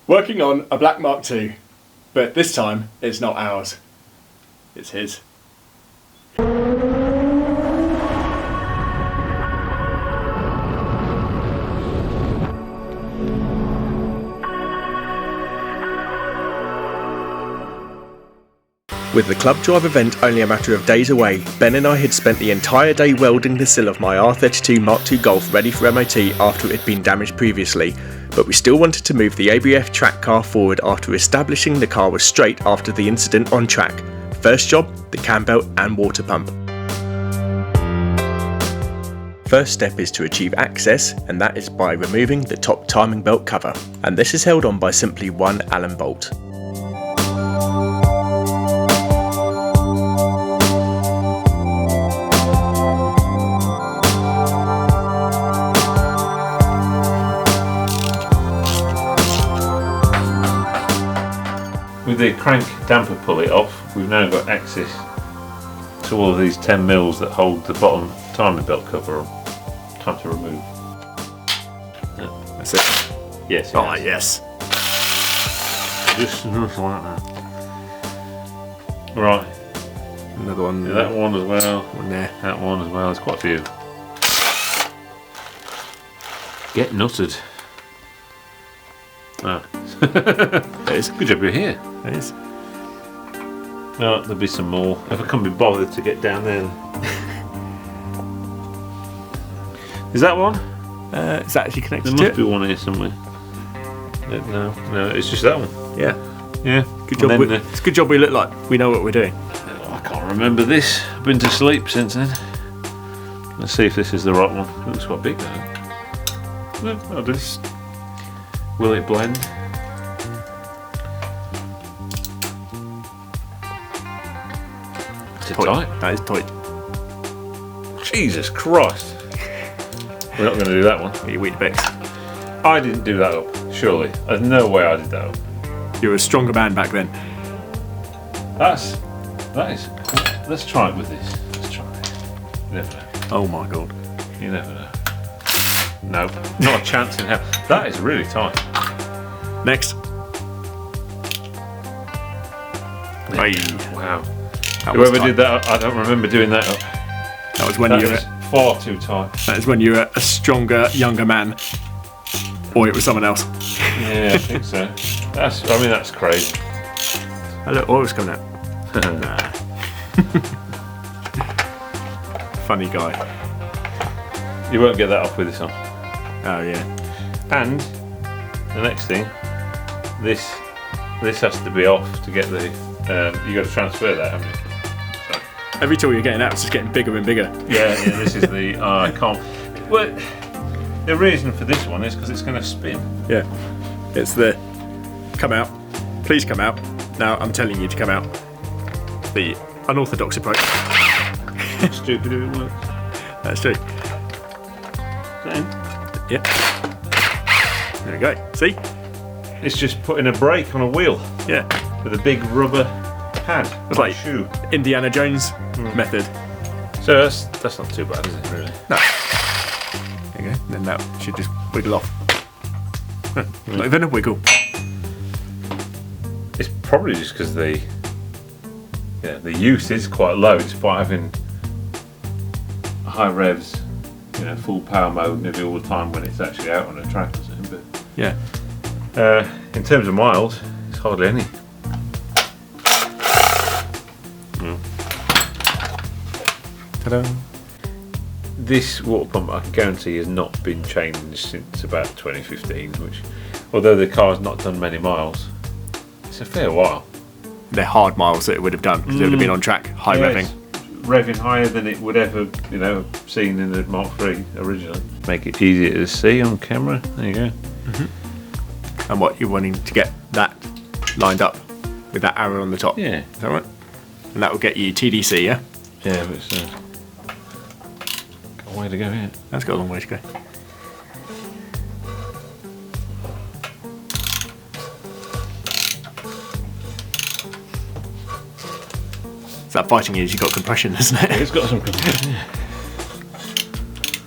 Working on a black Mk2, but this time it's not ours, it's his. With the club drive event only a matter of days away, Ben and I had spent the entire day welding the sill of my R32 Mk2 Golf ready for MOT after it had been damaged previously, but we still wanted to move the ABF track car forward after establishing the car was straight after the incident on track. First job, the cam belt and water pump. First step is to achieve access, and that is by removing the top timing belt cover, and this is held on by simply one Allen bolt. With the crank damper pulley off, we've now got access to all of these 10 mils that hold the bottom timing belt cover on. Time to remove. That's it. Yes. Oh yes. Just like that. Right. Another one. Yeah, that one as well. One there. That one as well. There's quite a few. Get nutted. Ah. There is. Good job you're here. There is. No, there'll be some more. If I can't be bothered to get down there. Is that one? Is that actually connected There to must be one here somewhere. No, it's just that one. Yeah. Yeah. Good job. It's a good job we look like we know what we're doing. I can't remember this. I've been to sleep since then. Let's see if this is the right one. It looks quite big though. No, I'll do this. Will it blend? Is it tight? That is tight. Jesus Christ. We're not going to do that one. You weed bits. I didn't do that up, surely. There's no way I did that up. You were a stronger man back then. That is cool. Let's try it with this. Let's try it. You never know. Oh my god. You never know. No, not a chance in hell. That is really tight. Next. Hey. Wow. That was Whoever tight. did that, I don't remember doing that up. That was when That you were. is far too tight. That is when you were a stronger, younger man. Or it was someone else. Yeah, I think so. That's crazy. Oh look, oil's coming out. Nah. Funny guy. You won't get that off with this on. Oh yeah. And the next thing, this has to be off to get the. You got to transfer that, haven't you? So. Every tool you're getting out is just getting bigger and bigger. Yeah. This is the. I can't. Well, the reason for this one is because it's going to spin. Yeah. It's the come out. Please come out. Now I'm telling you to come out. The unorthodox approach. Stupid if it works. That's true. Yep. There we go. See? It's just putting a brake on a wheel. Yeah. With a big rubber pad. It's like shoe. Indiana Jones method. So that's not too bad, is it? Really? No. There you go. Then that should just wiggle off. Not even a wiggle. It's probably just because the use is quite low. It's by having high revs, full power mode nearly all the time when it's actually out on a track or something. But Yeah. in terms of miles, it's hardly any. Ta-da. This water pump, I can guarantee, has not been changed since about 2015, which, although the car's not done many miles, it's a fair while. They're hard miles that it would have done because it would have been on track, high revving. Revving higher than it would ever, seen in the Mark III originally. Make it easier to see on camera. There you go. And what, you're wanting to get that lined up with that arrow on the top? Yeah. Is that right? And that will get you TDC, yeah? Yeah, but it's got a way to go here. That's got a long way to go. That fighting is, you've got compression, isn't it? It's got some compression. Yeah.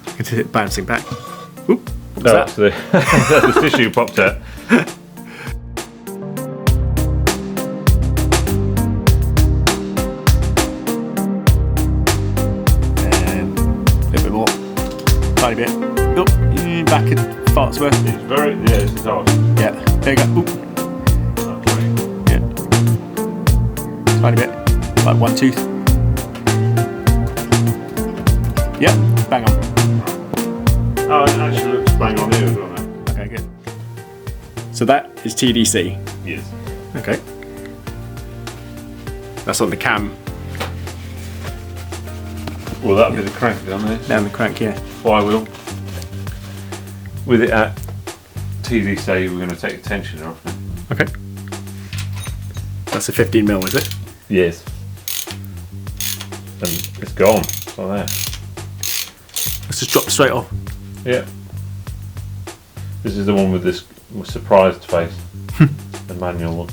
You can see it bouncing back. Oop, That's the tissue popped out. months worth. It's very, yeah, this is hard. Yeah, there you go. Oop. Yeah. Tiny bit, like one tooth. Yeah, bang on. Oh, it actually looks bang on here as well now. Okay, good. So that is TDC. Yes. Okay. That's on the cam. Well, that'll be the crank down there. Down the crank, yeah. Flywheel. With it at TDC, we're going to take the tensioner off now. Okay. That's a 15mm, is it? Yes. And it's gone. It's like there. Let's just drop straight off. Yeah. This is the one with this surprised face. The manual one.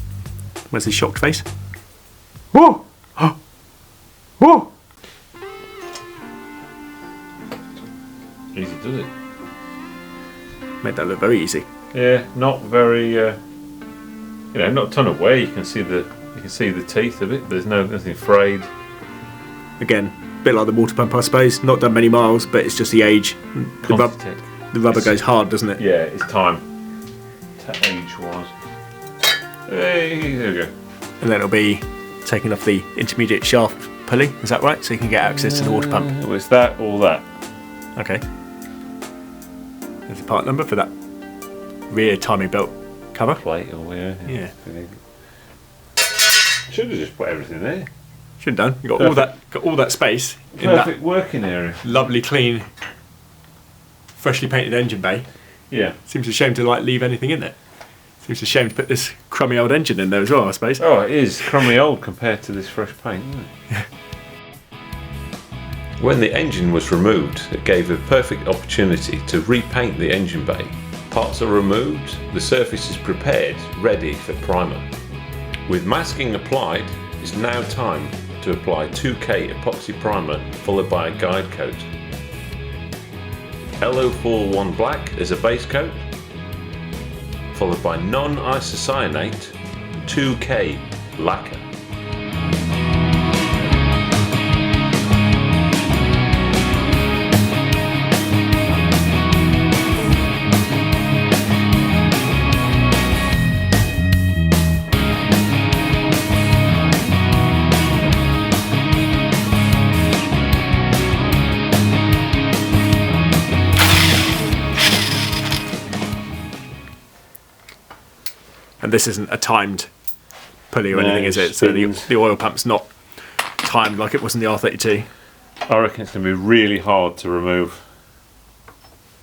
Where's the shocked face? Whoa! Whoa! Easy, does it? Made that look very easy. Yeah, not very. Not a ton of wear. You can see the teeth of it. There's nothing frayed. Again, a bit like the water pump, I suppose. Not done many miles, but it's just the age. The rubber goes hard, doesn't it? Yeah, it's time. Age-wise. Hey, there we go. And then it'll be taking off the intermediate shaft pulley. Is that right? So you can get access to the water pump. Well, it's that or that. Okay. There's a part number for that rear timing belt cover. Plate or Yeah. Should have just put everything there. Should have done. You got all that space in Perfect that working area. lovely, clean, freshly painted engine bay. Yeah. Seems a shame to leave anything in there. Seems a shame to put this crummy old engine in there as well, I suppose. Oh, it is crummy old compared to this fresh paint, isn't it? When the engine was removed, it gave a perfect opportunity to repaint the engine bay. Parts are removed, the surface is prepared, ready for primer. With masking applied, it's now time to apply 2K epoxy primer followed by a guide coat. LO41 black is a base coat, followed by non-isocyanate 2K lacquer. And this isn't a timed pulley or No, anything, is it? So the oil pump's not timed like it was in the R32. I reckon it's going to be really hard to remove.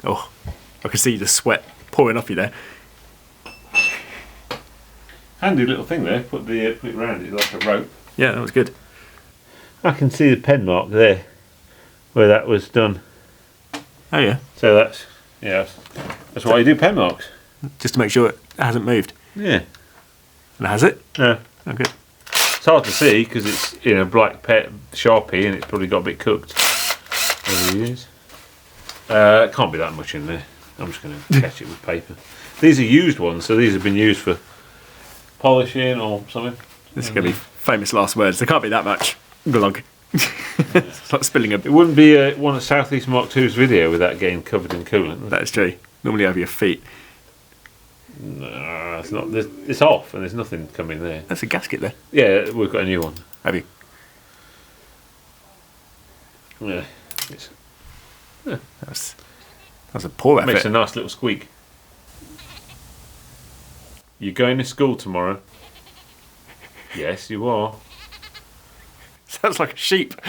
Oh, I can see the sweat pouring off you there. Handy little thing there, put it round it like a rope. Yeah, that was good. I can see the pen mark there, where that was done. Oh yeah, So that's why you do pen marks. just to make sure it hasn't moved. Yeah. And has it? Yeah. Oh, good. It's hard to see because it's black Sharpie and it's probably got a bit cooked over the years. It can't be that much in there. I'm just going to catch it with paper. These are used ones, so these have been used for polishing or something. This is going to be famous last words. There can't be that much. Glug. It's like spilling a... It wouldn't be one of Southeast Mk2's video without getting covered in coolant. That is true. Normally over your feet. No, it's not. It's off and there's nothing coming there. That's a gasket there. Yeah, we've got a new one. Have you? Yeah. That's a poor effort. Makes a nice little squeak. You're going to school tomorrow? Yes, you are. Sounds like a sheep.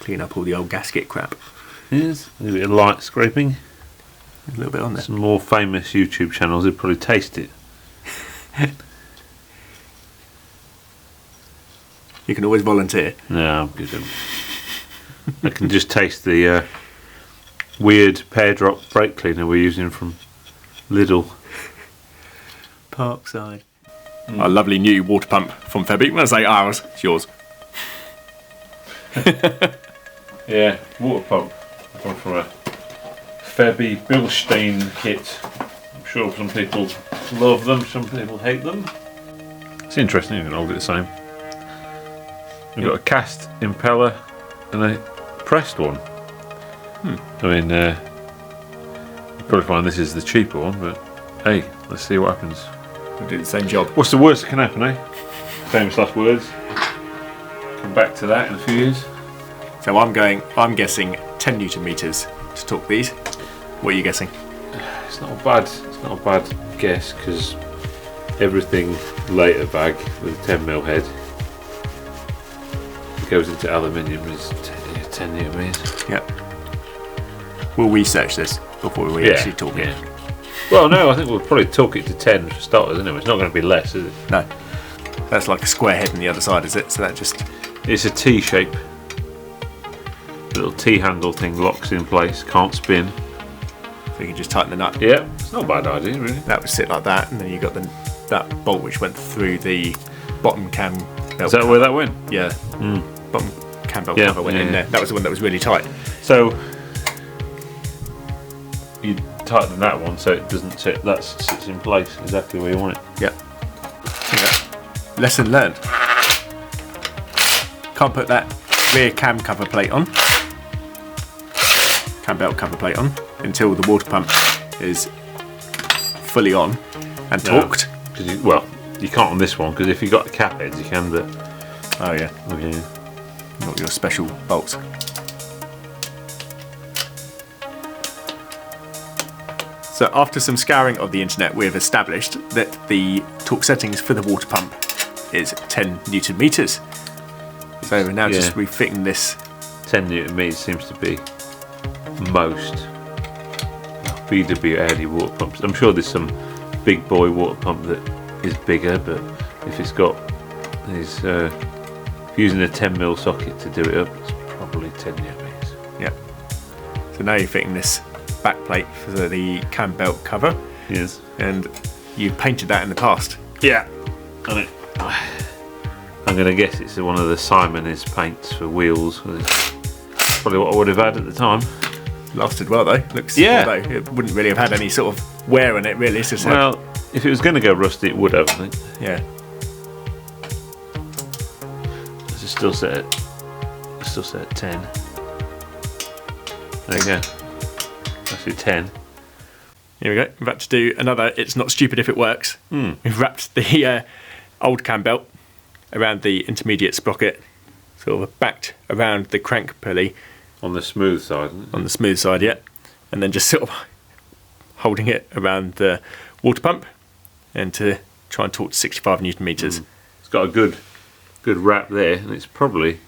Clean up all the old gasket crap. Yes. A bit of light scraping. A little bit on there. Some more famous YouTube channels would probably taste it. You can always volunteer. No, I'm good. I can just taste the weird pear drop brake cleaner we're using from Lidl. Parkside. Our lovely new water pump from Febby. When I say ours, it's yours. Yeah, water pump. Come from a Febby Bilstein kit. I'm sure some people love them, some people hate them. It's interesting, you can hold it the same. We've got a cast impeller and a pressed one. I mean, Probably find this is the cheaper one, but hey, let's see what happens. We'll do the same job. What's the worst that can happen, eh? Famous last words. Come back to that in a few years. So I'm guessing 10 Newton meters to torque these. What are you guessing? It's not a bad guess, because everything later bag with a 10mm head that goes into aluminium is 10 Newton meters. Yep. We'll research this before we actually talk it. Well, no, I think we'll probably talk it to 10 for starters, isn't it? It's not going to be less, is it? No. That's like a square head on the other side, is it? So that just... It's a T shape. The little T handle thing locks in place, can't spin. So you can just tighten the nut. Yeah, it's not a bad idea, really. That would sit like that, and then you got that bolt which went through the bottom cam belt. Is that cover. where that went? Yeah. Bottom cam belt cover went in there. That was the one that was really tight. So you tighten that one so it doesn't sit. That sits in place exactly where you want it. Yeah. Lesson learned. Can't put that rear cam cover plate on, cam belt cover plate on, until the water pump is fully on and torqued. You can't on this one, because if you've got the cap heads you can, but oh yeah, not your special bolts. So after some scouring of the internet, we have established that the torque settings for the water pump is 10 Newton meters. So we're now just refitting this. 10 Newton meters seems to be most VW Audi water pumps. I'm sure there's some big boy water pump that is bigger, but if it's got these, using a 10mm socket to do it up, it's probably 10 Newton meters. Yeah. So now you're fitting this back plate for the cam belt cover. Yes. And you painted that in the past. Yeah. And I'm going to guess it's one of the Simon's paints for wheels. Probably what I would have had at the time. Lasted well though. Looks although it wouldn't really have had any sort of wear on it really. It's just well, if it was going to go rusty, it would have, I think. Yeah. It's still set at 10. There you go. That's it, 10. Here we go. We're about to do another It's Not Stupid If It Works. We've wrapped the old cam belt around the intermediate sprocket, sort of backed around the crank pulley. On the smooth side, isn't it? On the smooth side, yeah. And then just sort of holding it around the water pump and to try and torque to 65 Newton meters. It's got a good wrap there, and it's probably,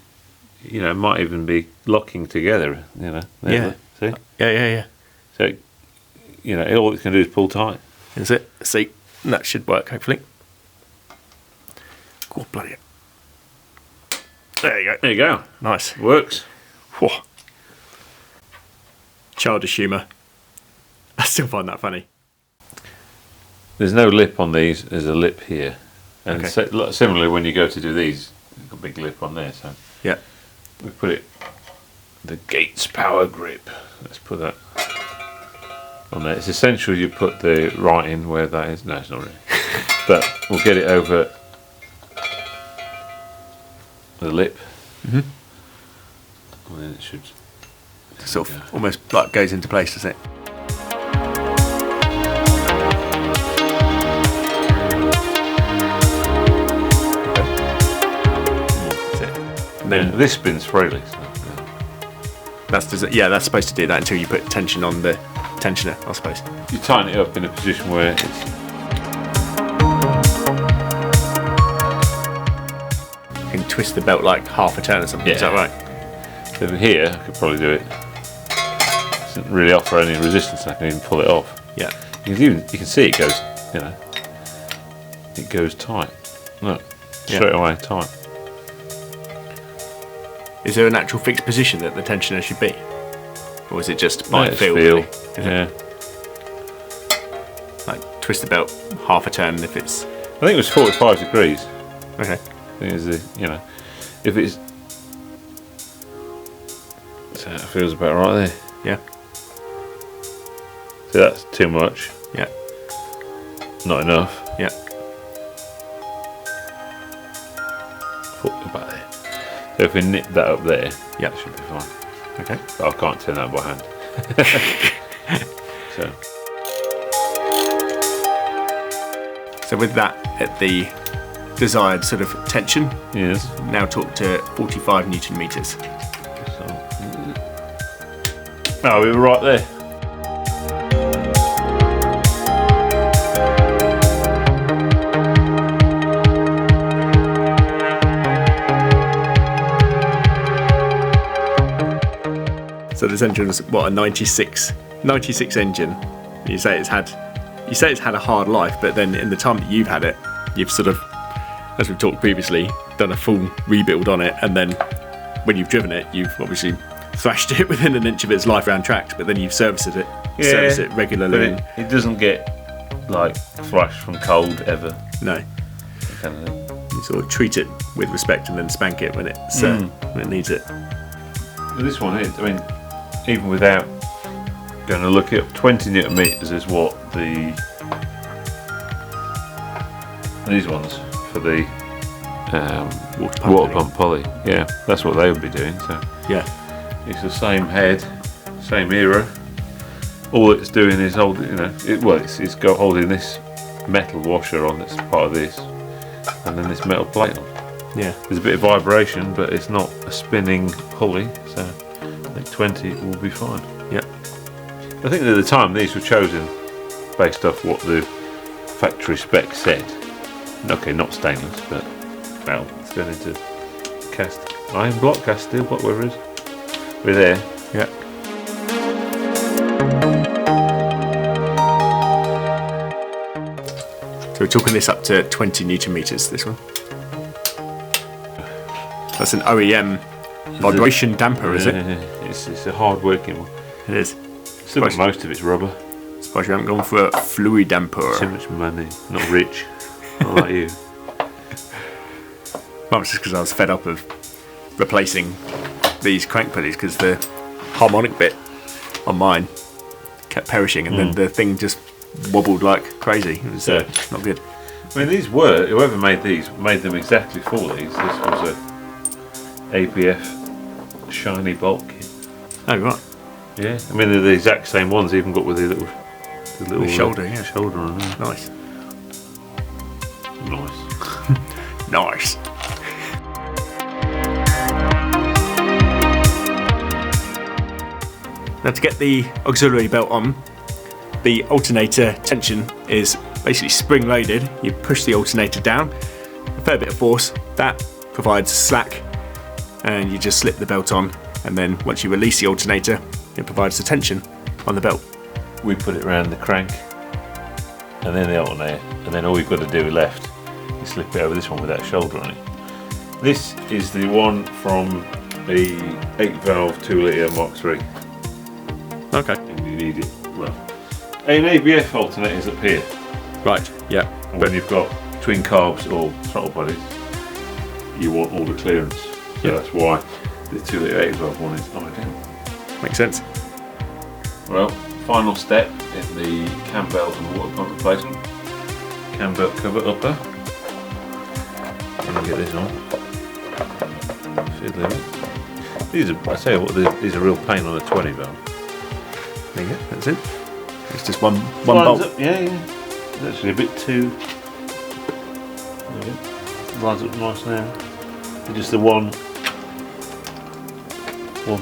might even be locking together, Yeah. See? Yeah. So, all it can do is pull tight. Is it? See, and that should work, hopefully. Oh, bloody it. There you go. There you go. Nice. Works. Whoa. Childish humour. I still find that funny. There's no lip on these, there's a lip here. And Okay. similarly, when you go to do these, you've got a big lip on there. So Yeah. we put it, the Gates Power Grip. Let's put that on there. It's essential you put the writing where that is. No, it's not really. But we'll get it over the lip. And then it should Sort of almost like goes into place, does it? That's it. And then this spins freely. So, That's supposed to do that until you put tension on the tensioner, I suppose. you tighten it up in a position where it's You can twist the belt like half a turn or something. Is that right? over here. I could probably do it. Doesn't really offer any resistance. I can even pull it off. Yeah. You can see it goes. It goes tight. Look, straight away tight. Is there an actual fixed position that the tensioner should be, or is it just by It's feel? feel. Really? Yeah. Like twist the belt half a turn if it's. I think it was 45 degrees. Okay. I think it's if it's. So that feels about right there. Yeah. So that's too much. Yeah. Not enough. Yeah. Put it back there. So if we nip that up there, Yeah. it should be fine. Okay. But I can't turn that by hand. So with that at the desired sort of tension, Yes. now talk to 45 Newton meters. Oh, we were right there. So this engine was what, a 96 engine. You say it's had a hard life, but then in the time that you've had it, you've sort of, as we've talked previously, done a full rebuild on it, and then when you've driven it, you've obviously thrashed it within an inch of its life round tracked, but then you've serviced it regularly. But it doesn't get like thrashed from cold ever. No, Kind of thing. you sort of treat it with respect and then spank it when it needs it. But this one is, I mean, even without going to look it up, 20 Newton meters is what these ones for the water pump pulley. Yeah, that's what they would be doing. So Yeah, it's the same head, same era. All it's doing is holding, it's got holding this metal washer on that's part of this, and then this metal plate on. yeah. There's a bit of vibration, but it's not a spinning pulley, so I think 20 will be fine. Yep. I think at the time these were chosen based off what the factory spec said. Okay, not stainless, but well, it's going into cast iron block, cast steel block, whatever it is. We're there. Yeah. So we're talking this up to 20 Newton meters, this one. That's an OEM vibration damper, is it? It's a hard working one. It is. Still got most of it's rubber. Suppose you haven't gone for a fluid damper. Too much money. Not rich. Not like you. Well, it's just because I was fed up of replacing these crank pulleys because the harmonic bit on mine kept perishing, and then the thing just wobbled like crazy. It was not good. I mean, whoever made these made them exactly for these. This was a ABF shiny bulk kit. Oh, right. Yeah, I mean they're the exact same ones, even got with the little shoulder, shoulder on there. Nice. Nice. Nice. Now to get the auxiliary belt on, the alternator tension is basically spring loaded. You push the alternator down, a fair bit of force, that provides slack, and you just slip the belt on, and then once you release the alternator, it provides the tension on the belt. We put it around the crank and then the alternator, and then all we've got to do left is slip it over this one with that shoulder on it. This is the one from the 8 valve 2 litre Mark 3. Okay. And you need it, well, an ABF alternator is up here. Right, yeah. And when you've got twin carbs or throttle bodies, you want all the clearance. So that's why the 2 litre 8 valve one is ideal. Makes sense. Well, final step in the cam belt and water pump replacement. Cam belt cover upper. Let me get this on. Fiddly bit. These are, I tell you what, these are real pain on a 20 valve. There you go, that's it. It's just one bolt. Up, yeah. It's actually a bit too. There you go. Lines up nice now. And just the one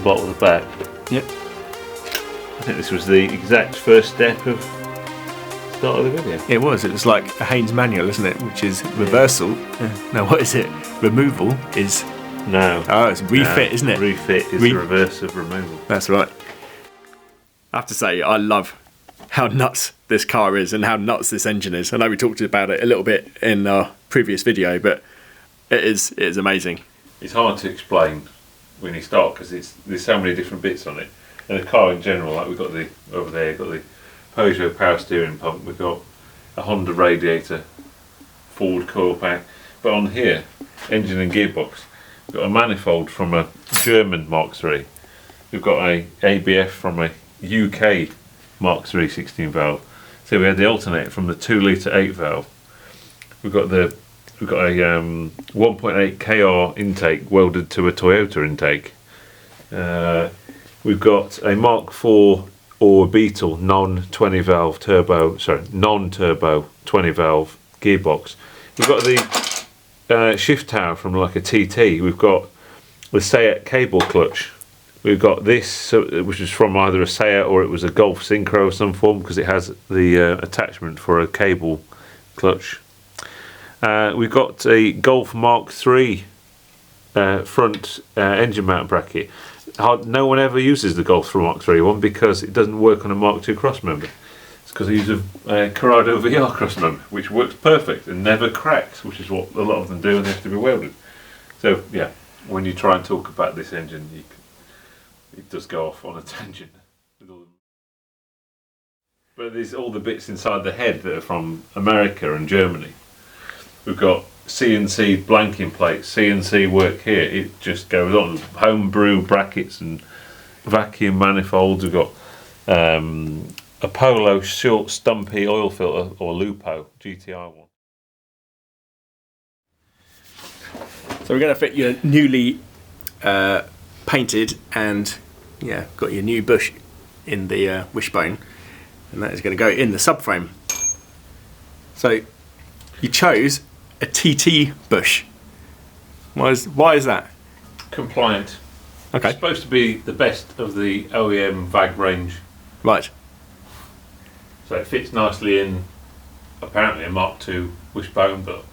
bolt at the back. Yep. I think this was the exact first step of the start of the video. It was like a Haynes manual, isn't it? Which is reversal. Yeah. No, what is it? Removal is. No. Oh, it's refit, isn't it? Refit is the reverse of removal. That's right. I have to say, I love how nuts this car is and how nuts this engine is. I know we talked about it a little bit in our previous video, but it is amazing. It's hard to explain when you start because there's so many different bits on it. And the car in general, like we've got over there, got the Peugeot power steering pump, we've got a Honda radiator, Ford coil pack, but on here, engine and gearbox, we've got a manifold from a German Mark III, we've got a ABF from a UK Mark III 16 valve, so we had the alternator from the 2 litre 8 valve, we've got a 1.8 KR intake welded to a Toyota intake. We've got a Mark IV or Beetle non-20 valve turbo, non-turbo 20 valve gearbox. We've got the shift tower from like a TT. We've got the Seat cable clutch. We've got this, which is from either a Seat or it was a Golf Synchro of some form, because it has the attachment for a cable clutch. We've got a Golf Mk2 front engine mount bracket. No one ever uses the Golf Mk2 one because it doesn't work on a Mk2 crossmember. It's because I use a Corrado VR crossmember, which works perfect and never cracks, which is what a lot of them do, and they have to be welded. So yeah, when you try and talk about this engine, it does go off on a tangent. But there's all the bits inside the head that are from America and Germany. We've got CNC blanking plates, CNC work here. It just goes on. Homebrew brackets and vacuum manifolds. We've got a Polo short stumpy oil filter, or Lupo GTI one. So we're going to fit your newly painted and got your new bush in the wishbone, and that is going to go in the subframe. So you chose a TT bush. Why is that? Compliant. Okay. It's supposed to be the best of the OEM VAG range. Right. So it fits nicely in apparently a Mk2 wishbone, but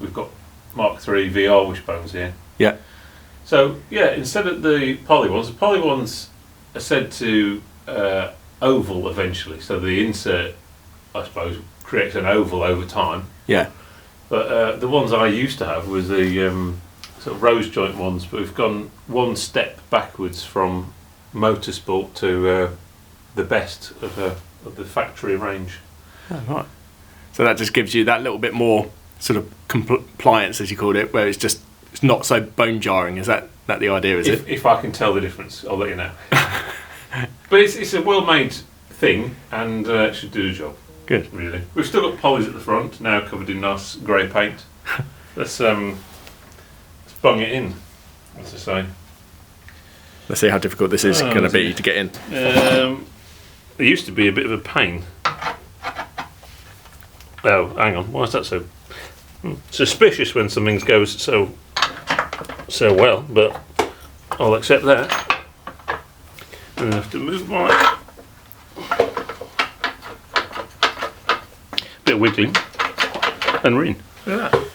we've got Mk3 VR wishbones here. Yeah. So yeah, instead of the poly ones are said to oval eventually. So the insert, I suppose, creates an oval over time. Yeah. But the ones I used to have was the sort of rose joint ones, but we've gone one step backwards from motorsport to the best of the factory range. Oh, right. So that just gives you that little bit more sort of compliance, as you called it, where it's not so bone jarring. Is that the idea? Is it? If I can tell the difference, I'll let you know. But it's a well-made thing, and it should do the job. Good. Really. We've still got polys at the front, now covered in nice grey paint. Let's bung it in, as I say. Let's see how difficult this is going to be to get in. It used to be a bit of a pain. Oh, hang on. Why is that so suspicious when something goes so well? But I'll accept that. And I have to move my bit of wiggling and we're in. Look at that.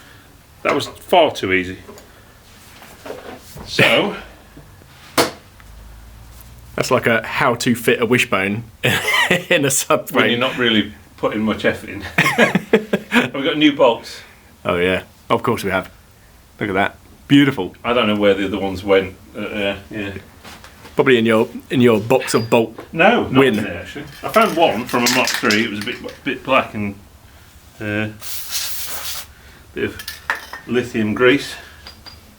That was far too easy. So that's like a how to fit a wishbone in a subframe. when you're not really putting much effort in. We've got new bolts. Oh yeah, of course we have. Look at that, beautiful. I don't know where the other ones went. Yeah. Probably in your box of bolt. No, not win. in there actually. I found one from a Mk3. It was a bit black and bit of lithium grease.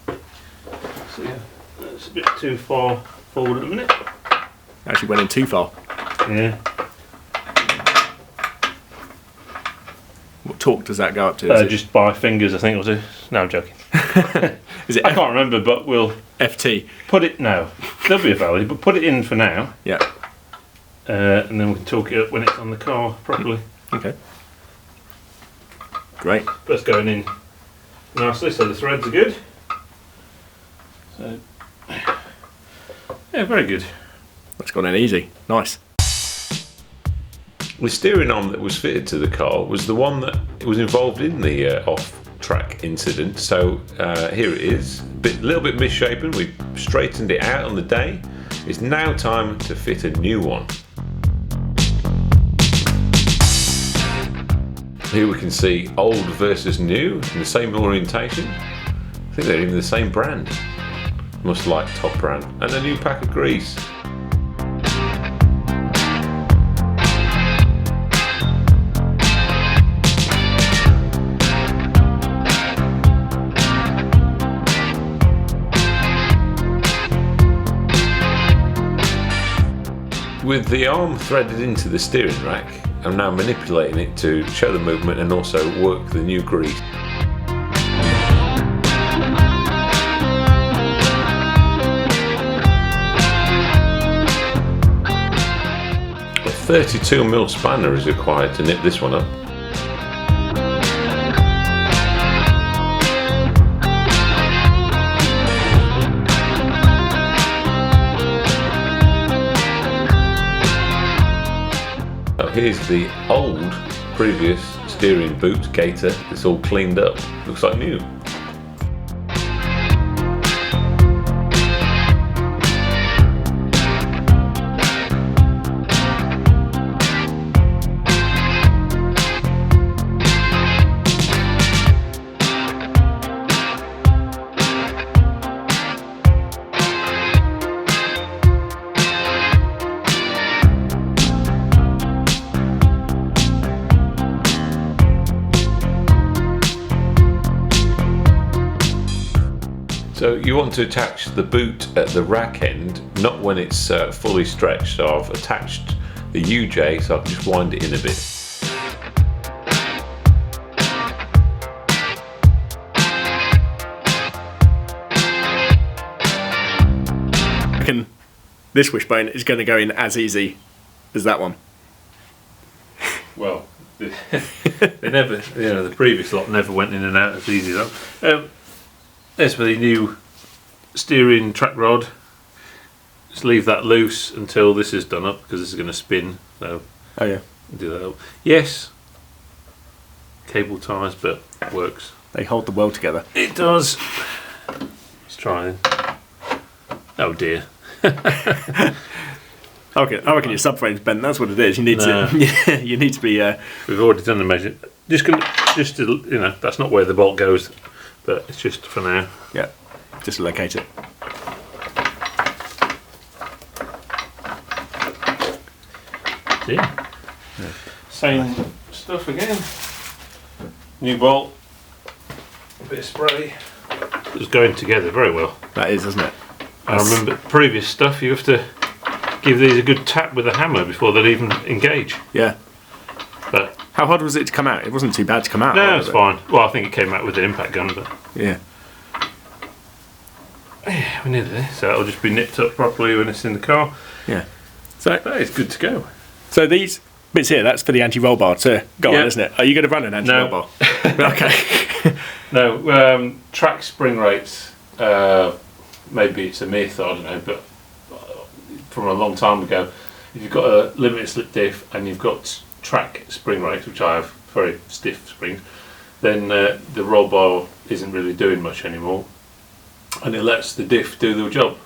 So yeah, that's a bit too far forward at the minute. Actually went in too far. Yeah. What torque does that go up to? Just by fingers, I think it'll do. No, I'm joking. Is it I can't remember, but we'll FT? put it now. There'll be a value, but put it in for now. Yeah. And then we can talk it up when it's on the car properly. Okay. Great. That's going in nicely, so the threads are good. So, yeah, very good. That's gone in easy. Nice. The steering arm that was fitted to the car was the one that was involved in the off-track incident. So here it is, a little bit misshapen. We straightened it out on the day. It's now time to fit a new one. Here we can see old versus new in the same orientation. I think they're even the same brand. Must like top brand. And a new pack of grease. With the arm threaded into the steering rack, I'm now manipulating it to show the movement and also work the new grease. 32mm spanner is required to nip this one up. Here's the old previous steering boot gaiter. It's all cleaned up, looks like new. So you want to attach the boot at the rack end, not when it's fully stretched. So I've attached the UJ, so I can just wind it in a bit. I reckon this wishbone is going to go in as easy as that one. Well, they never, the previous lot never went in and out as easy though. There's for the new steering track rod. Just leave that loose until this is done up, because this is going to spin. So oh yeah, do that. Yes, cable ties, but it works. They hold the world together. It does. Let's try it. Oh dear. I reckon your subframe's bent. That's what it is. You need to. You need to be. We've already done the measure. Just to, that's not where the bolt goes, but it's just for now. Yeah, just locate it. Yeah. Same stuff again. New bolt, a bit of spray. It's going together very well. That is, isn't it? I remember previous stuff. You have to give these a good tap with a hammer before they'll even engage. Yeah. But how hard was it to come out? It wasn't too bad to come out. No, it's fine. Well, I think it came out with the impact gun, but yeah. Yeah, we're nearly there. So it'll just be nipped up properly when it's in the car. Yeah. So it's good to go. So these bits here, that's for the anti-roll bar to go on, isn't it? Are you going to run an anti-roll bar? Okay. No, track spring rates. Maybe it's a myth, I don't know, but from a long time ago, if you've got a limited slip diff and you've got track spring rates, which I have very stiff springs, then the roll bar isn't really doing much anymore, and it lets the diff do the job.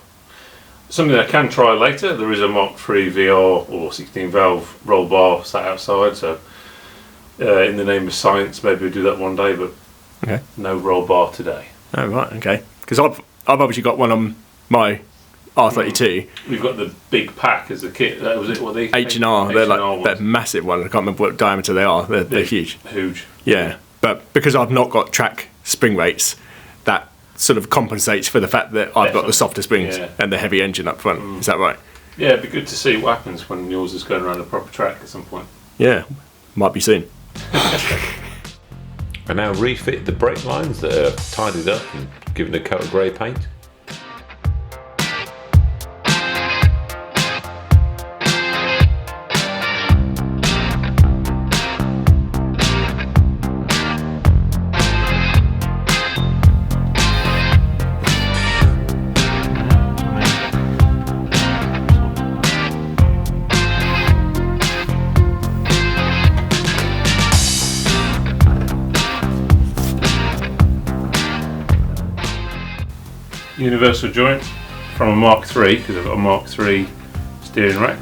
Something I can try later. There is a Mark III VR or 16 valve roll bar sat outside, so in the name of science, maybe we'll do that one day, but no roll bar today. Oh right, okay. Because I've obviously got one on my R32. We've got the big pack as a kit. That was it. What they H&R. They're like that massive one. I can't remember what diameter they are. They're huge. Huge. Yeah, but because I've not got track spring rates, that sort of compensates for the fact that I've got the softer springs and the heavy engine up front. Is that right? Yeah, it'd be good to see what happens when yours is going around a proper track at some point. Yeah, might be soon. I now refit the brake lines that are tidied up and given a coat of grey paint. Universal joint from a Mark III, because I've got a Mark III steering rack.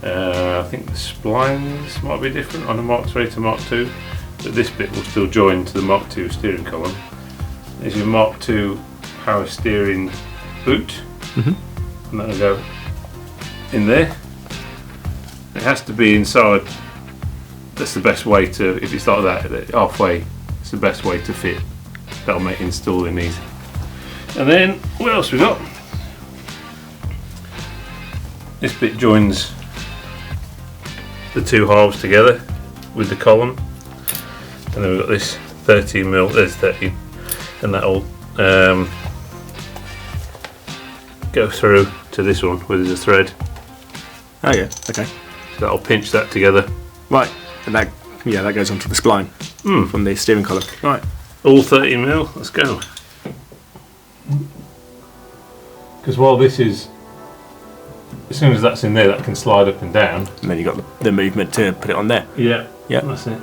I think the splines might be different on a Mark III to Mark II, but this bit will still join to the Mark II steering column. There's your Mark II power steering boot, and that'll go in there. It has to be inside. That's the best way to, if you start that halfway, it's the best way to fit. That'll make installing easy. And then, what else we got? This bit joins the two halves together with the column, and then we've got this 13mm, there's 13, and that'll go through to this one where there's a thread, Oh yeah, okay. So that'll pinch that together. Right, and that goes onto the spline from the steering column. Right. All 13mm, let's go. Because while this is, as soon as that's in there, that can slide up and down. And then you've got the movement to put it on there. Yeah, yeah, that's it.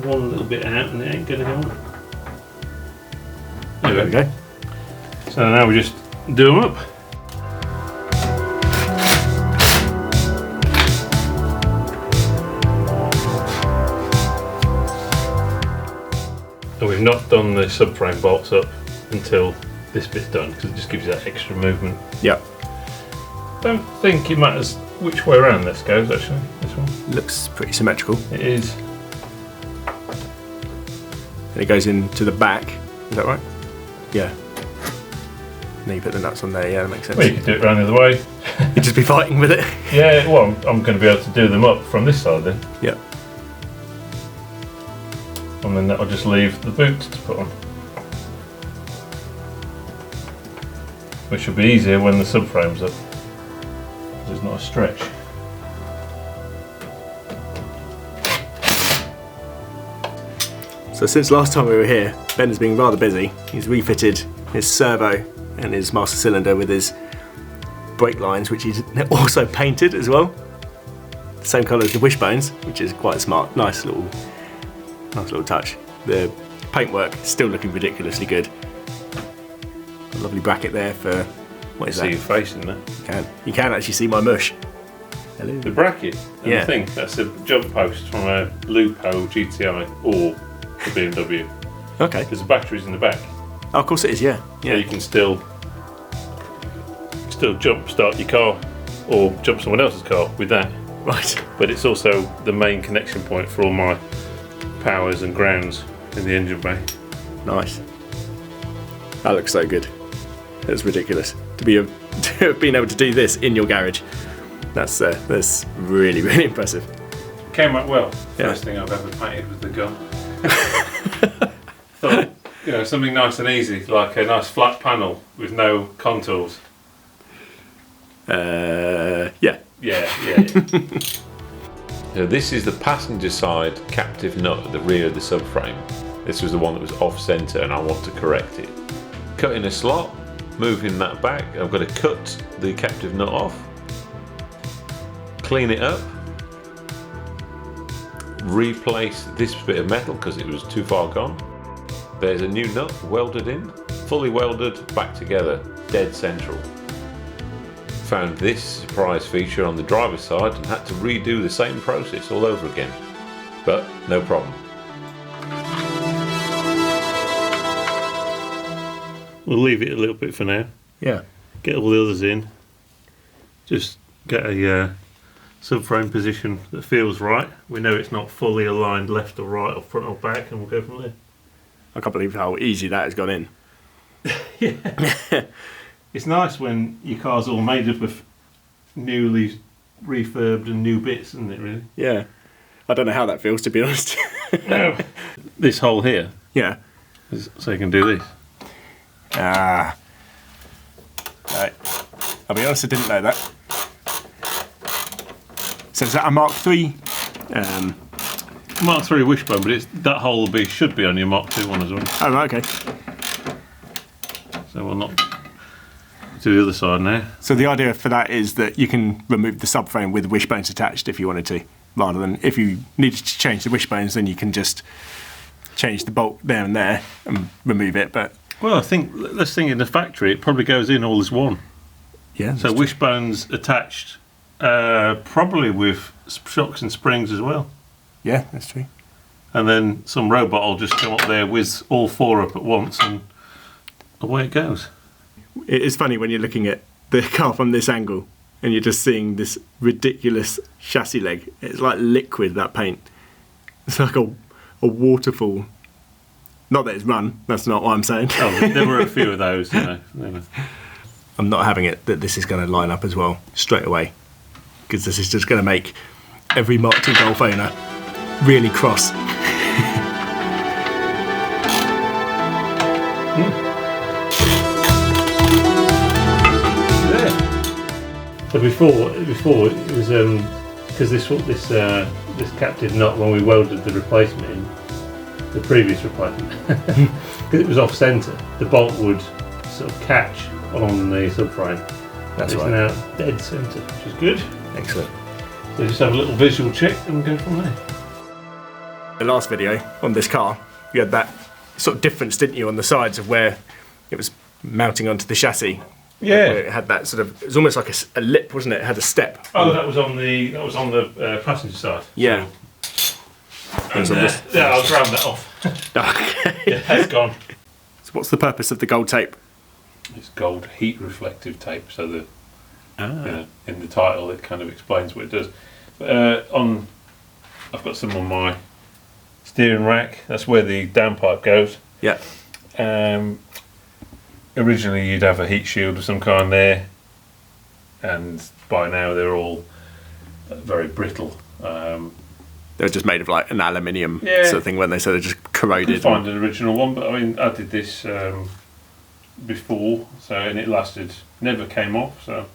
One little bit out and it ain't going to go on. There we go. So now we just do them up. And we've not done the subframe bolts up until this bit's done because it just gives you that extra movement. Yep. Don't think it matters which way around this goes actually, this one. Looks pretty symmetrical. It is. And it goes into the back, is that right? Yeah. And then you put the nuts on there, yeah, that makes sense. Well, you could do it around the other way. You'd just be fighting with it. Yeah, well, I'm going to be able to do them up from this side then. Yep. And then that'll just leave the boots to put on. Which will be easier when the subframe's up. Because it's not a stretch. So since last time we were here, Ben has been rather busy. He's refitted his servo and his master cylinder with his brake lines, which he's also painted as well. Same colour as the Wishbones, which is quite smart. Nice little touch. The paintwork is still looking ridiculously good. A lovely bracket there for, what is that? See your face in there. You can actually see my mush. Hello. The bracket and Yeah. the thing, that's a jump post from a Lupo GTI or the BMW. Okay. Because the battery's in the back. Oh, of course it is, yeah. So you can still jump start your car or jump someone else's car with that. Right. But it's also the main connection point for all my powers and grounds in the engine bay. Nice. That looks so good. That's ridiculous. To have been able to do this in your garage. That's really, really impressive. Came out well. Yeah. First thing I've ever painted with the gun. Thought, something nice and easy, like a nice flat panel with no contours. Yeah. Yeah. So this is the passenger side captive nut at the rear of the subframe. This was the one that was off centre and I want to correct it. Cutting a slot, moving that back, I've got to cut the captive nut off, clean it up, replace this bit of metal because it was too far gone. There's a new nut welded in, fully welded, back together, dead central. Found this surprise feature on the driver's side and had to redo the same process all over again. But no problem. We'll leave it a little bit for now. Yeah. Get all the others in. Just get a subframe position that feels right. We know it's not fully aligned left or right or front or back, and we'll go from there. I can't believe how easy that has gone in. Yeah. It's nice when your car's all made up of newly refurbed and new bits, isn't it, really? Yeah. I don't know how that feels, to be honest. No. This hole here, Yeah. so you can do this. Right. I'll be honest, I didn't know that. So is that a Mark III? Mark III Wishbone, but that hole should be on your Mark II one as well. Oh, right, okay. So we'll not to the other side now. So the idea for that is that you can remove the subframe with wishbones attached if you wanted to, rather than if you needed to change the wishbones, then you can just change the bolt there and there and remove it. But Well, let's think in the factory, it probably goes in all as one. yeah, So wishbones attached, probably with shocks and springs as well. yeah, that's true. And then some robot will just come up there with all four up at once and away it goes. It is funny when you're looking at the car from this angle and you're just seeing this ridiculous chassis leg. It's like liquid, that paint. It's like a waterfall. Not that it's run, that's not what I'm saying. Oh, there were a few of those, you know. I'm not having it that this is going to line up as well straight away, because this is just going to make every Mark II Golf owner really cross. So before it was because this cap did not, when we welded the replacement in, the previous replacement, because it was off centre, the bolt would sort of catch on the subframe. That's it's right. now dead centre, which is good. Excellent. So just have a little visual check and go from there. The last video on this car, you had that sort of difference, didn't you, on the sides of where it was mounting onto the chassis. Yeah. Where it had that sort of, it was almost like a lip, wasn't it? It had a step. Oh, that was on the passenger side. Yeah. And, yeah, I'll grab that off. Okay. Yeah, it's gone. So what's the purpose of the gold tape? It's gold heat reflective tape, so the in the title it kind of explains what it does. But, I've got some on my steering rack. That's where the downpipe goes. Yeah. Originally you'd have a heat shield of some kind there, and by now they're all very brittle. They were just made of like an aluminium Yeah. sort of thing, weren't they? So they're just corroded. Could find an original one, but I mean I did this before, so, and it lasted, never came off, so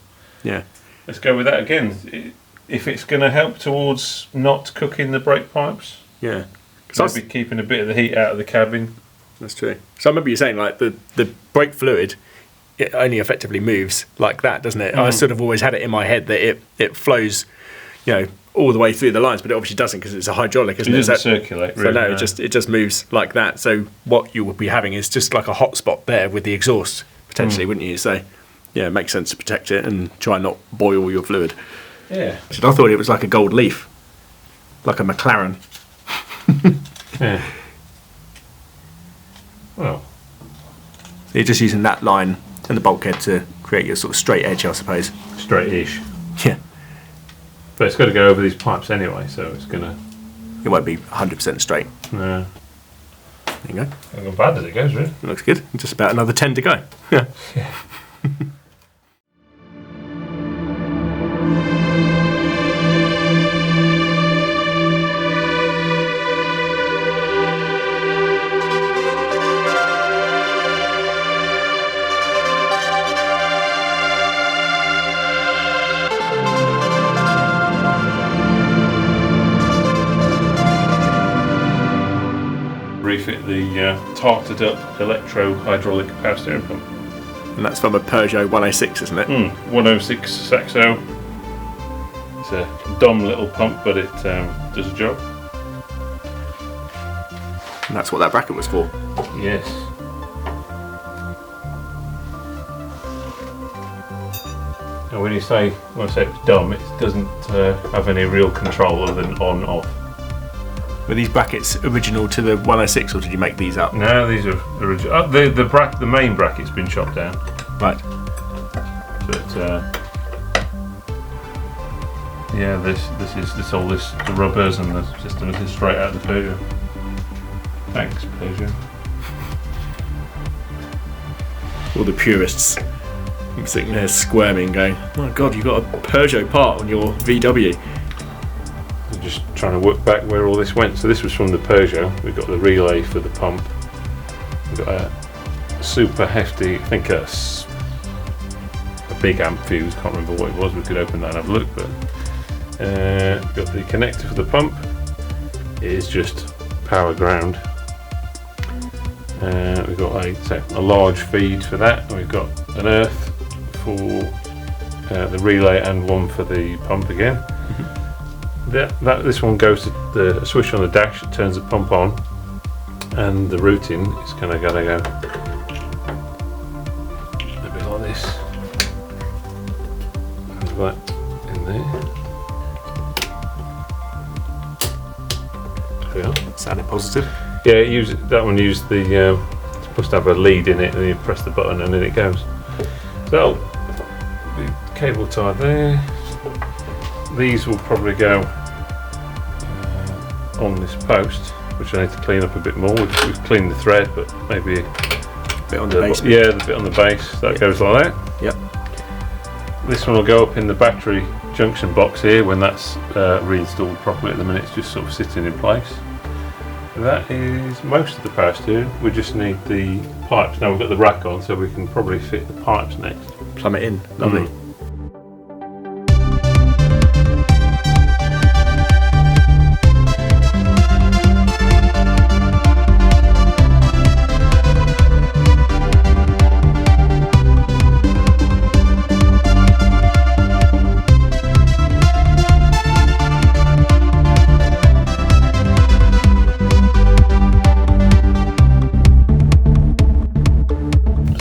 Yeah. let's go with that again. If it's going to help towards not cooking the brake pipes, Yeah. maybe keeping a bit of the heat out of the cabin. That's true. So I remember you saying like the brake fluid, it only effectively moves like that, doesn't it? I sort of always had it in my head that it flows, you know, all the way through the lines, but it obviously doesn't because it's a hydraulic, isn't it? It doesn't circulate. So Really, no, it just moves like that. So what you would be having is just like a hot spot there with the exhaust potentially, wouldn't you? So yeah, it makes sense to protect it and try and not boil your fluid. Yeah. So I thought it was like a gold leaf, like a McLaren. Yeah. Well, So you're just using that line and the bulkhead to create your sort of straight edge, I suppose. straight-ish. Yeah. But it's got to go over these pipes anyway, so it's going to... It won't be 100% straight. No. There you go. Not bad as it goes, really. It looks good. Just about another 10 to go. Yeah. Refit the tarted up electro-hydraulic power steering pump. And that's from a Peugeot 106, isn't it? 106 Saxo. It's a dumb little pump, but it does a job. And that's what that bracket was for. Yes. And when I say it's dumb, it doesn't have any real control other than on/off. Were these brackets original to the 106, or did you make these up? No, these are original. The main bracket's been chopped down, Right. but yeah, this the rubbers and the system is straight out of the Peugeot. Thanks, Peugeot. All the purists sitting there squirming, going, "My God, you've got a Peugeot part on your VW." I'm just trying to work back where all this went. So this was from the Peugeot. We've got the relay for the pump. We've got a super hefty, I think a big amp fuse. Can't remember what it was. We could open that and have a look. But got the connector for the pump. It is just power ground. We've got a large feed for that. We've got an earth for the relay and one for the pump again. This one goes to the switch on the dash. It turns the pump on, and the routing is kind of going to go a bit like this. There's that in there. There we are. Sounded positive. Yeah, that one used the. It's supposed to have a lead in it, and you press the button, and then it goes. So the cable tie there. These will probably go on this post, which I need to clean up a bit more. We've cleaned the thread, but maybe A bit on the base. Yeah, the bit on the base that goes like that. Yep. This one will go up in the battery junction box here when that's reinstalled properly. At the minute it's just sort of sitting in place. That is most of the power steering. We just need the pipes. Now we've got the rack on, so we can probably fit the pipes next. Plumb it in, lovely.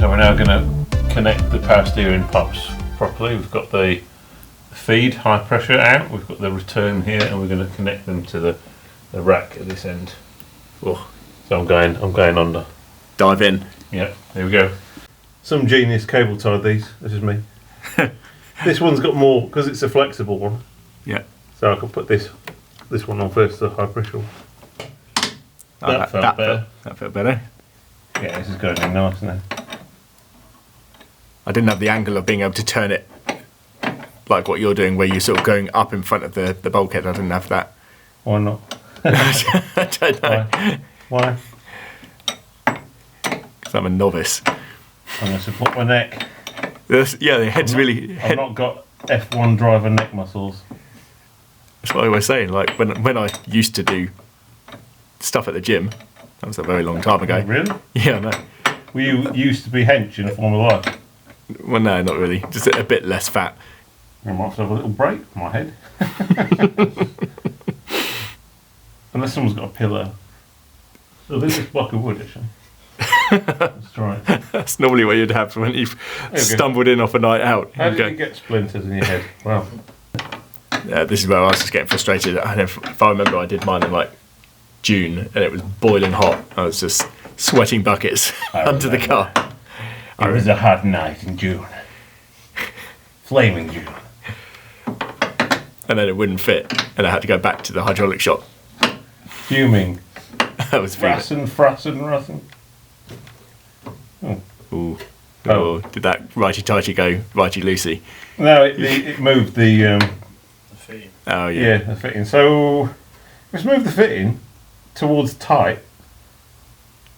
We're now going to connect the power steering pumps properly. We've got the feed high pressure out, we've got the return here, and we're going to connect them to the rack at this end. Oh, so I'm going under. Dive in. Yeah, there we go. Some genius cable tied these. This is me. This one's got more because it's a flexible one. Yeah. So I can put this one on first, the high pressure one. That felt better. That felt better. Yeah, this is going in nice now. I didn't have the angle of being able to turn it like what you're doing, where you're sort of going up in front of the bulkhead. I didn't have that. Why not? I don't know. Why? Because I'm a novice. I'm going to support my neck. Yeah, the head's really... I've not got F1 driver neck muscles. That's what I was saying. Like when I used to do stuff at the gym, that was a very long time ago. Really? Yeah, I know. Well, you used to be hench in a Formula 1. Well, no, not really. Just a bit less fat. I might have a little break for my head. Unless someone's got a pillow. So this is a block of wood, actually. That's right. That's normally what you'd have when you've stumbled in off a night out. How did you get splinters in your head? Well, yeah, this is where I was just getting frustrated. And if I remember, I did mine in like June, and it was boiling hot. I was just sweating buckets under the car. It was a hot night in June. Flaming June. And then it wouldn't fit, and I had to go back to the hydraulic shop. Fuming. That was fuming. Frassen. Oh. Ooh. Oh, did that righty-tighty go righty-loosey? No, it moved the fitting. Oh, yeah. Yeah, the fitting. So, let's move the fitting towards tight.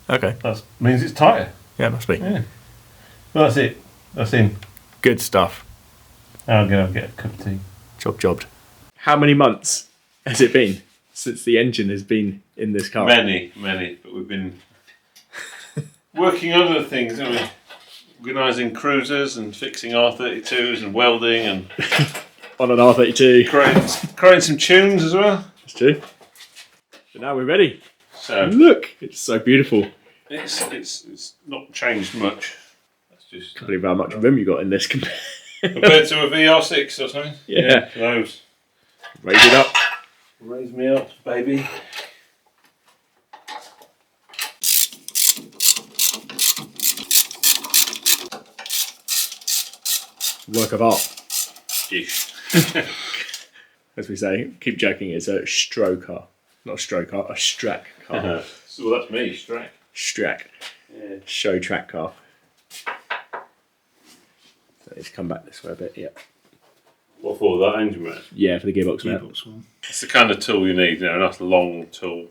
Okay. That means it's tighter. Yeah, must be. Yeah. Well, that's it. That's in. Good stuff. I'll go and get a cup of tea. Jobbed. How many months has it been since the engine has been in this car? Many, but we've been working on other things, haven't we? Organising cruisers and fixing R32s and welding and On an R32. creating some tunes as well. That's true. But now we're ready. So Look, it's so beautiful. it's not changed much. That's just Can't believe how much room you got in this compared. compared to a VR6 or something. Yeah. Those. Raise it up. Raise me up, baby. Work of art. Ish. As we say, keep joking, it's a stroke car. Not a stroke car, a strack car. So that's me, Strack. Strack. Yeah. Show track car. So let's come back this way a bit, yeah. What for? That engine mount? Yeah, for the gearbox mount. One. It's the kind of tool you need, a nice long tool.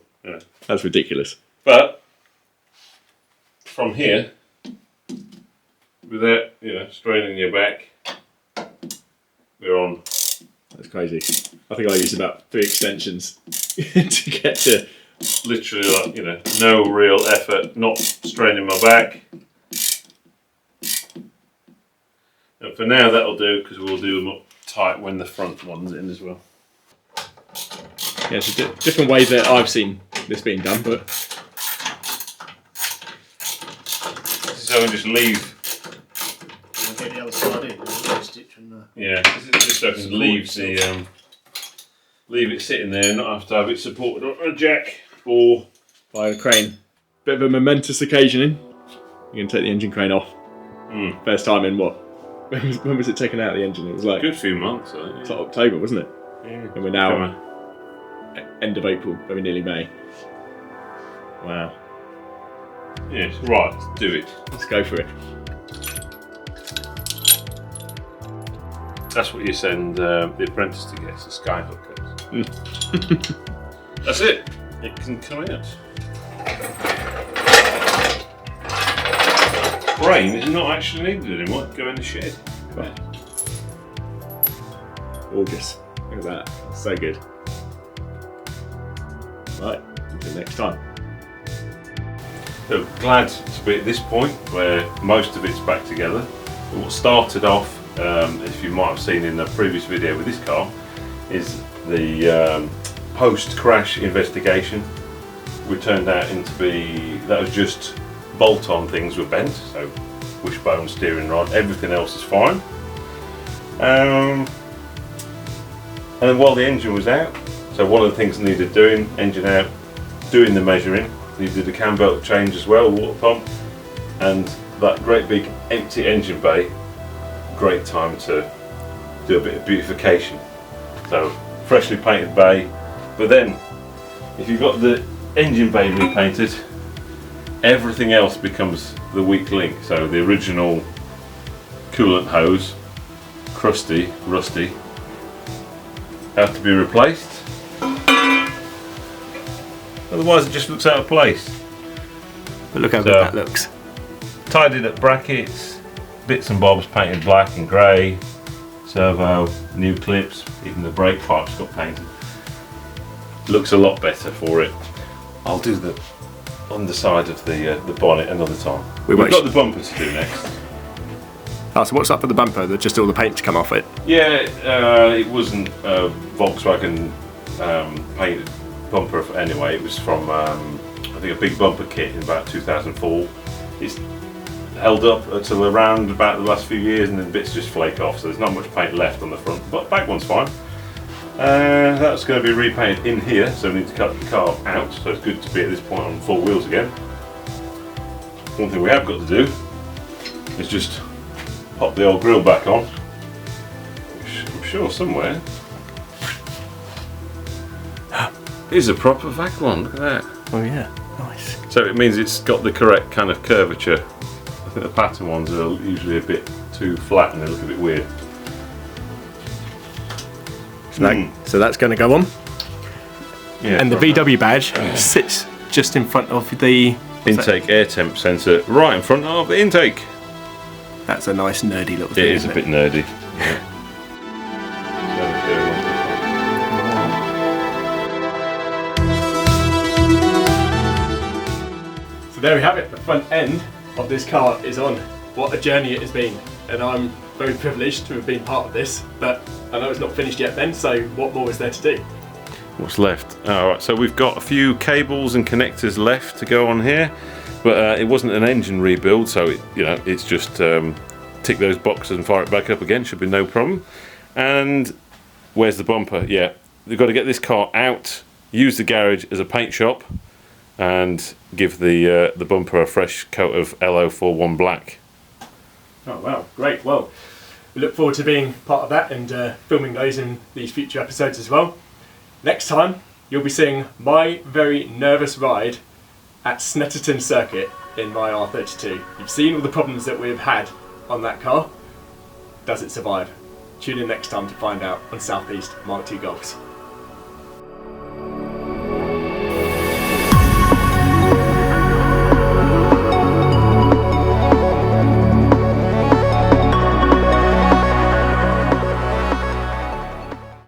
That's ridiculous. But from here, without straining your back, we're on. That's crazy. I think I used about 3 extensions to get to. Literally, no real effort, not straining my back. And for now, that'll do because we'll do them up tight when the front one's in as well. Yeah, it's a different way that I've seen this being done, but. So we just leave. Get the other side in, stitch and Yeah, this is just so I can leave it sitting there, not have to have it supported on a jack or By a crane. Bit of a momentous occasion in. You're going to take the engine crane off. First time in what? When was it taken out of the engine? It was like. a good few months, I think. It's like October, wasn't it? Yeah. And we're now end of April, very nearly May. Wow. Yes, right, let's do it. Let's go for it. That's what you send the apprentice to get, the skyhook. That's it. It can come out. Frame is not actually needed anymore. Go in the shed. Right. Gorgeous. Look at that. That's so good. Right, until next time. So glad to be at this point where most of it's back together. What started off, if you might have seen in the previous video with this car, is the post-crash investigation. We turned out into be, that was just bolt-on things were bent, so wishbone, steering rod, everything else is fine. And then while the engine was out, so one of the things needed doing, engine out, doing the measuring, needed a cam belt change as well, water pump, and that great big empty engine bay, great time to do a bit of beautification. So freshly painted bay, but then if you've got the engine bay repainted, everything else becomes the weak link. So the original coolant hose, crusty, rusty, have to be replaced. Otherwise it just looks out of place. But look how good that looks. Tidied up brackets, bits and bobs painted black and grey, servo, new clips, even the brake pipes got painted. Looks a lot better for it. I'll do the underside of the bonnet another time. We've got the bumper to do next. Oh, so what's up with the bumper? Just all the paint to come off it? Yeah, it wasn't a Volkswagen painted bumper anyway. It was from I think a big bumper kit in about 2004. It's held up until around about the last few years, and then bits just flake off. So there's not much paint left on the front, but back one's fine. That's going to be repainted in here, so we need to cut the car out. So it's good to be at this point on four wheels again. One thing we have got to do is just pop the old grille back on, which I'm sure somewhere is a proper VAC one. Look at that. Oh yeah, nice. So it means it's got the correct kind of curvature. I think the pattern ones are usually a bit too flat and they look a bit weird. So that's going to go on. Yeah, and the VW badge sits just in front of the intake air temp sensor, right in front of the intake. That's a nice nerdy little thing. It is a bit nerdy. Yeah. So there we have it. The front end of this car is on. What a journey it has been, and I'm very privileged to have been part of this, but I know it's not finished yet, Ben, so what more is there to do? What's left? Alright, so we've got a few cables and connectors left to go on here, but it wasn't an engine rebuild, so it's just tick those boxes and fire it back up again, should be no problem. And where's the bumper? Yeah, we've got to get this car out, use the garage as a paint shop, and give the bumper a fresh coat of LO41 black. Oh wow, great. Well, we look forward to being part of that and filming those in these future episodes as well. Next time, you'll be seeing my very nervous ride at Snetterton Circuit in my R32. You've seen all the problems that we've had on that car. Does it survive? Tune in next time to find out on Southeast Mk2 Golfs.